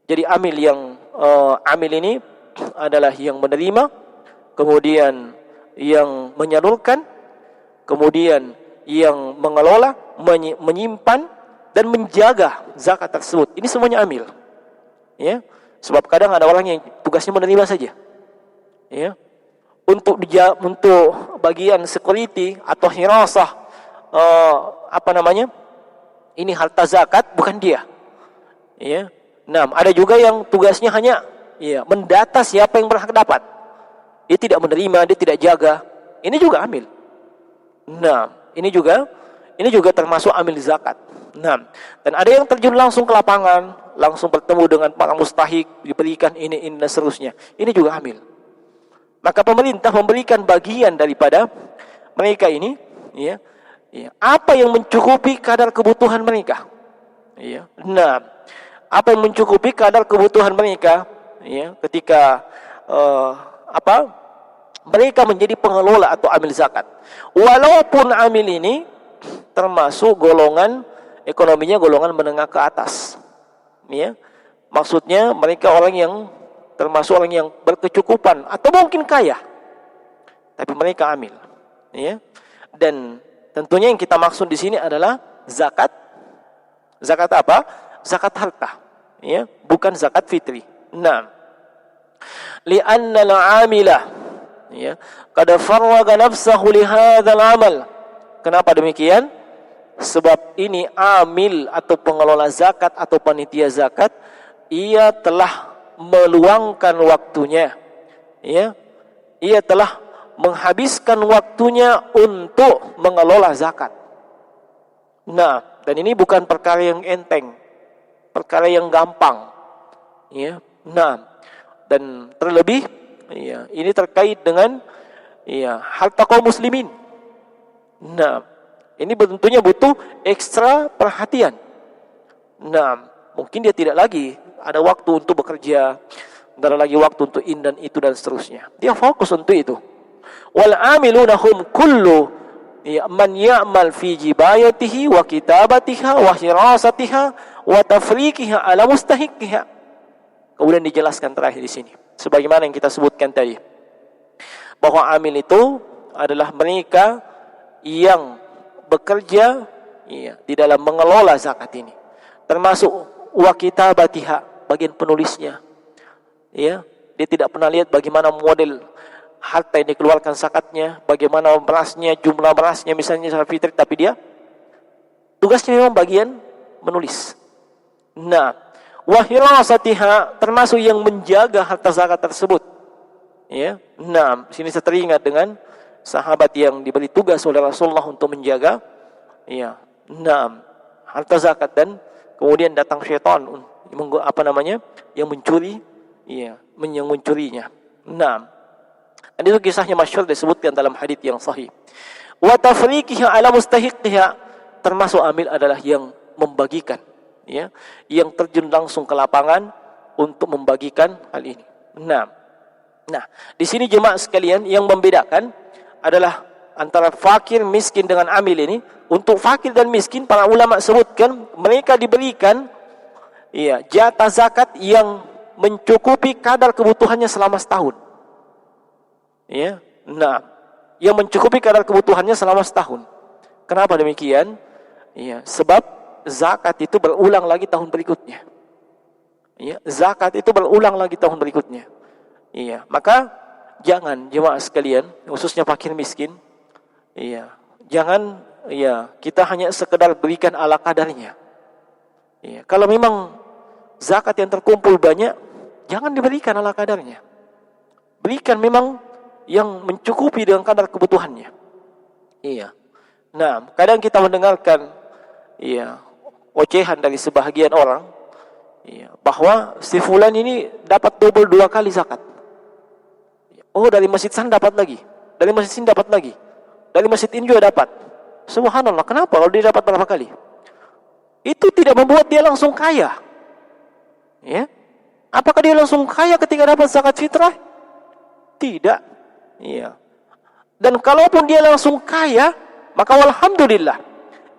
Jadi amil yang amil ini adalah yang menerima, kemudian yang menyalurkan, kemudian yang mengelola, menyimpan dan menjaga zakat tersebut. Ini semuanya amil. Ya. Sebab kadang ada orang yang tugasnya menerima saja. Ya. Untuk bagian security atau hirasah ini harta zakat bukan dia. Ya. Nah, ada juga yang tugasnya hanya, ya, mendata siapa yang berhak dapat. Dia tidak menerima, dia tidak jaga. Ini juga amil. Nah, ini juga termasuk amil zakat. Nah, dan ada yang terjun langsung ke lapangan, langsung bertemu dengan para mustahik, diberikan ini dan seterusnya. Ini juga amil. Maka pemerintah memberikan bagian daripada mereka ini, ya, apa yang mencukupi kadar kebutuhan mereka. Ya. Nah, apa yang mencukupi kadar kebutuhan mereka, ya, ketika mereka menjadi pengelola atau amil zakat. Walaupun amil ini termasuk golongan ekonominya golongan menengah ke atas, ya. Maksudnya mereka termasuk orang yang berkecukupan atau mungkin kaya, tapi mereka amil, ya. Dan tentunya yang kita maksud di sini adalah zakat. Zakat apa? Zakat harta, ya, bukan zakat fitri. Nah, li'anna al-'amila, ya, qad farwaga nafsahu li hadzal 'amal. Kenapa demikian? Sebab ini amil atau pengelola zakat atau panitia zakat, ia telah meluangkan waktunya, ya. Ia telah menghabiskan waktunya untuk mengelola zakat. Nah, dan ini bukan perkara yang enteng, perkara yang gampang, ya. Nah, dan terlebih, ya, ini terkait dengan, ya, harta kaum muslimin. Nah, ini tentunya butuh ekstra perhatian. Nah, mungkin dia tidak lagi ada waktu untuk bekerja, tidak ada lagi waktu untuk ini dan itu dan seterusnya. Dia fokus untuk itu. Wal amiluna hum kullu, ya, man ya'mal fi jibayatihi wa kitabatiha wa hirasatiha wa tafriqiha ala mustahiqiha. Kemudian dijelaskan terakhir di sini, sebagaimana yang kita sebutkan tadi, bahwa amil itu adalah mereka yang bekerja, ya, di dalam mengelola zakat ini, termasuk wa kitabatiha, bagian penulisnya, ya. Dia tidak pernah lihat bagaimana model harta yang dikeluarkan zakatnya, bagaimana berasnya, jumlah berasnya misalnya zakat fitri, tapi dia tugasnya memang bagian menulis. Nah, wa hirasatiha, termasuk yang menjaga harta zakat tersebut, ya. Nah, sini saya teringat dengan sahabat yang diberi tugas oleh Rasulullah untuk menjaga, ya, harta zakat, dan kemudian datang syaitan yang mencuri, ya, yang mencurinya. Nah, Dan itu kisahnya masyhur disebutkan dalam hadis yang sahih. Wa tafriqiha ala mustahiqiha, termasuk amil adalah yang membagikan, ya, yang terjun langsung ke lapangan untuk membagikan hal ini. Nah, di sini jemaah sekalian yang membedakan adalah antara fakir, miskin dengan amil ini. Untuk fakir dan miskin, para ulama sebutkan mereka diberikan, ya, jatah zakat yang mencukupi kadar kebutuhannya selama setahun. Ya, nah, yang mencukupi kadar kebutuhannya selama setahun. Kenapa demikian? Ya, sebab zakat itu berulang lagi tahun berikutnya. Ya, zakat itu berulang lagi tahun berikutnya. Iya, maka jangan jemaah sekalian, khususnya fakir miskin, iya, jangan, iya, kita hanya sekedar berikan ala kadarnya. Iya, kalau memang zakat yang terkumpul banyak, jangan diberikan ala kadarnya. Berikan memang yang mencukupi dengan kadar kebutuhannya. Iya. Nah, kadang kita mendengarkan, iya, ocehan dari sebahagian orang, iya, bahwa si fulan ini dapat double 2 kali zakat. Oh, dari masjid sana dapat lagi, dari masjid sini dapat lagi, dari masjid ini juga dapat. Subhanallah, kenapa kalau dia dapat berapa kali? Itu tidak membuat dia langsung kaya. Ya, apakah dia langsung kaya ketika dapat zakat fitrah? Tidak. Iya. Dan kalaupun dia langsung kaya, maka alhamdulillah.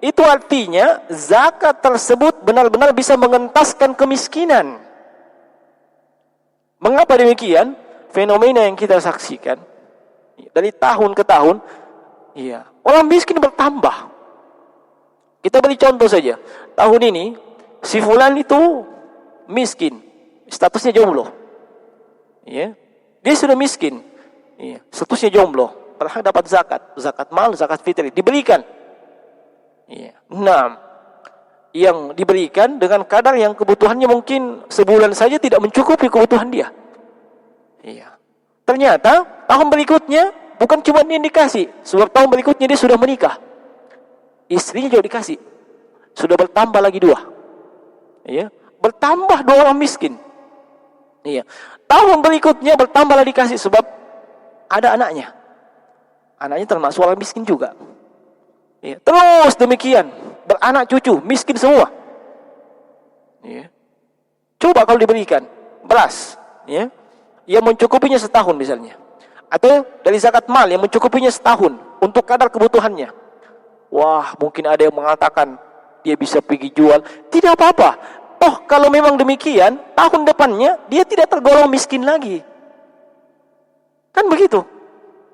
Itu artinya zakat tersebut benar-benar bisa mengentaskan kemiskinan. Mengapa demikian? Fenomena yang kita saksikan dari tahun ke tahun, iya, orang miskin bertambah. Kita beri contoh saja. Tahun ini si fulan itu miskin, statusnya jomblo. Iya. Dia sudah miskin. Iya, statusnya jomblo, berhak dapat zakat mal, zakat fitri diberikan. Iya. Nah, yang diberikan dengan kadar yang kebutuhannya mungkin sebulan saja tidak mencukupi kebutuhan dia. Iya. Ternyata tahun berikutnya bukan cuma ini yang dikasih, sebab tahun berikutnya dia sudah menikah. Istrinya juga dikasih. Sudah bertambah lagi 2. Iya. Bertambah 2 orang miskin. Iya. Tahun berikutnya bertambah lagi dikasih sebab ada anaknya. Anaknya termasuk orang miskin juga. Iya. Terus demikian, beranak cucu, miskin semua. Iya. Coba kalau diberikan beras, ya, yang mencukupinya setahun misalnya, atau dari zakat mal yang mencukupinya setahun untuk kadar kebutuhannya. Wah, mungkin ada yang mengatakan dia bisa pergi jual. Tidak apa-apa. Toh kalau memang demikian, tahun depannya dia tidak tergolong miskin lagi. Kan begitu?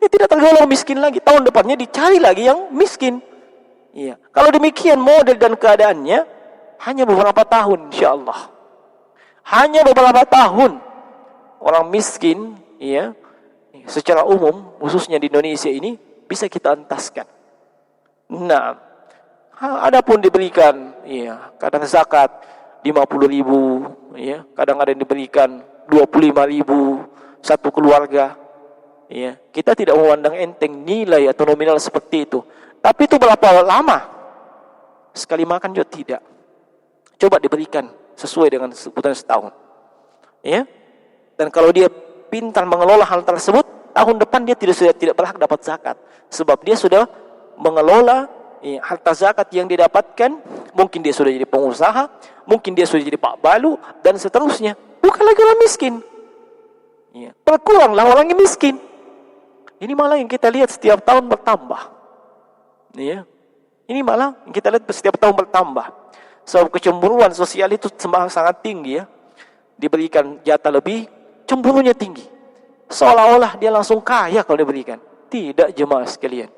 Dia tidak tergolong miskin lagi. Tahun depannya dicari lagi yang miskin. Iya. Kalau demikian model dan keadaannya, hanya beberapa tahun insyaallah. Hanya beberapa tahun orang miskin, ya, secara umum, khususnya di Indonesia ini, bisa kita entaskan. Nah, adapun diberikan, ya, kadang zakat 50.000, ya, kadang ada yang diberikan 25.000 satu keluarga, ya. Kita tidak memandang enteng nilai atau nominal seperti itu. Tapi itu berapa lama? Sekali makan juga tidak. Coba diberikan sesuai dengan sebutan setahun, ya. Dan kalau dia pintar mengelola hal tersebut, tahun depan dia tidak berhak dapat zakat, sebab dia sudah mengelola, ya, harta zakat yang didapatkan. Mungkin dia sudah jadi pengusaha, mungkin dia sudah jadi Pak Balu, dan seterusnya. Bukan lagi orang miskin. Ya, berkuranglah orang yang miskin. Ini malah yang kita lihat setiap tahun bertambah. Ya, ini malah yang kita lihat setiap tahun bertambah. Sebab kecemburuan sosial itu sangat tinggi, ya. Diberikan jatah lebih, cemburunya tinggi. Seolah-olah dia langsung kaya kalau diberikan. Tidak, jemaah sekalian.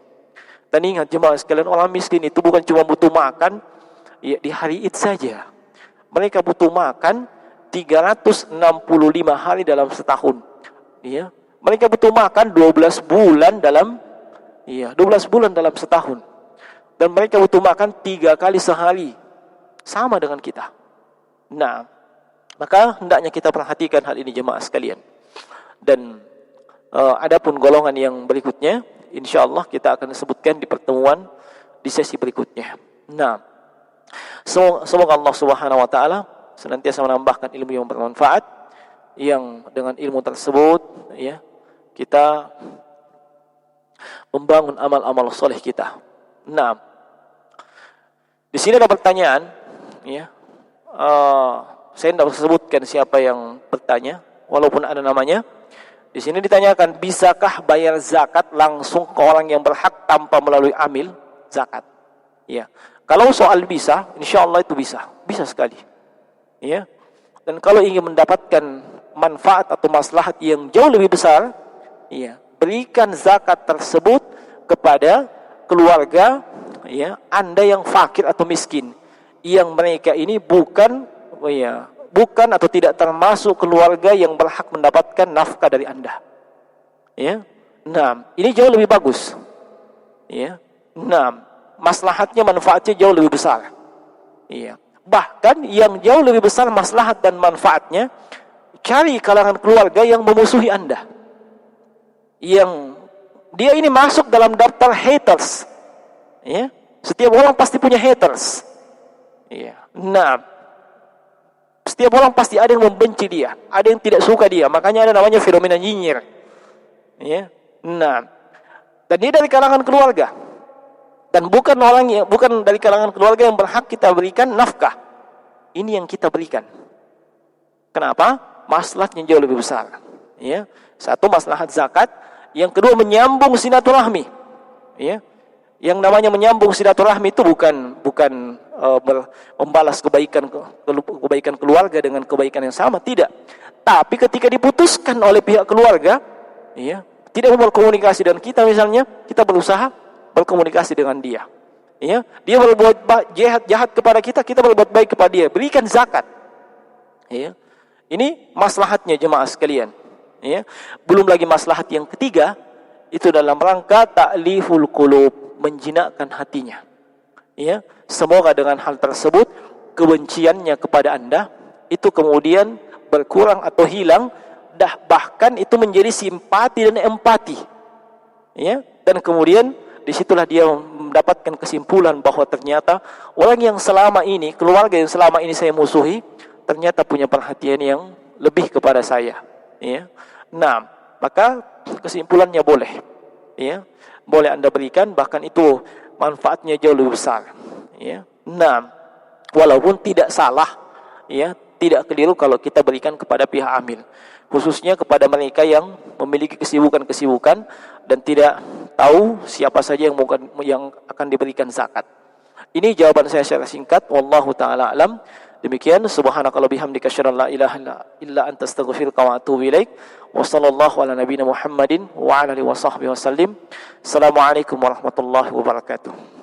Dan ingat jemaah sekalian, orang miskin itu bukan cuma butuh makan, ya, di hari Id saja. Mereka butuh makan 365 hari dalam setahun. Ya. Mereka butuh makan 12 bulan dalam, ya, 12 bulan dalam setahun. Dan mereka butuh makan 3 kali sehari. Sama dengan kita. Nah, maka hendaknya kita perhatikan hal ini jemaah sekalian. Dan adapun golongan yang berikutnya, insyaallah kita akan sebutkan di pertemuan di sesi berikutnya. Nah, semoga Allah Subhanahu wa taala senantiasa menambahkan ilmu yang bermanfaat, yang dengan ilmu tersebut, ya, kita membangun amal-amal soleh kita. Nah, di sini ada pertanyaan, ya. Saya tidak sebutkan siapa yang bertanya, walaupun ada namanya. Di sini ditanyakan, bisakah bayar zakat langsung ke orang yang berhak tanpa melalui amil zakat? Ya, kalau soal bisa, insya Allah itu bisa sekali. Ya, dan kalau ingin mendapatkan manfaat atau maslahat yang jauh lebih besar, ya, berikan zakat tersebut kepada keluarga, ya, Anda yang fakir atau miskin, yang mereka ini bukan atau tidak termasuk keluarga yang berhak mendapatkan nafkah dari Anda. Ya. Nah, ini jauh lebih bagus. Ya. Nah, maslahatnya, manfaatnya jauh lebih besar. Iya. Bahkan yang jauh lebih besar maslahat dan manfaatnya, cari kalangan keluarga yang memusuhi Anda, yang dia ini masuk dalam daftar haters. Ya. Setiap orang pasti punya haters. Iya. Nah, setiap orang pasti ada yang membenci dia, ada yang tidak suka dia. Makanya ada namanya fenomena nyinyir. Ya. Nah, dan ini dari kalangan keluarga. Dan bukan dari kalangan keluarga yang berhak kita berikan nafkah. Ini yang kita berikan. Kenapa? Maslahatnya jauh lebih besar. Ya. Satu, maslahat zakat. Yang kedua, menyambung silaturahmi. Ya. Yang namanya menyambung silaturahmi itu bukan membalas kebaikan keluarga dengan kebaikan yang sama, tidak. Tapi ketika diputuskan oleh pihak keluarga, ya, tidak mau berkomunikasi dengan kita misalnya, kita berusaha berkomunikasi dengan dia. Ya, dia berbuat jahat kepada kita, kita berbuat baik kepada dia, berikan zakat. Ya. Ini maslahatnya jemaah sekalian. Ya. Belum lagi maslahat yang ketiga, itu dalam rangka ta'liful qulub, menjinakkan hatinya. Ya, semoga dengan hal tersebut kebenciannya kepada Anda itu kemudian berkurang atau hilang, bahkan itu menjadi simpati dan empati. Ya, dan kemudian disitulah dia mendapatkan kesimpulan bahwa ternyata orang yang selama ini, keluarga yang selama ini saya musuhi, ternyata punya perhatian yang lebih kepada saya. Ya. Nah, maka kesimpulannya boleh. Ya. Boleh Anda berikan, bahkan itu manfaatnya jauh lebih besar. Ya. Nah, walaupun tidak salah, ya, tidak keliru kalau kita berikan kepada pihak amil, khususnya kepada mereka yang memiliki kesibukan-kesibukan dan tidak tahu siapa saja yang akan diberikan zakat. Ini jawaban saya secara singkat. Wallahu taala alam. Demikian, subhanakallah bihamdika asyhadu an la ilaha illa anta astaghfiruka wa atubu ilaik. Wa sallallahu ala nabiyyina Muhammadin wa ala alihi wa sahbihi wasallim. Assalamualaikum warahmatullahi wabarakatuh.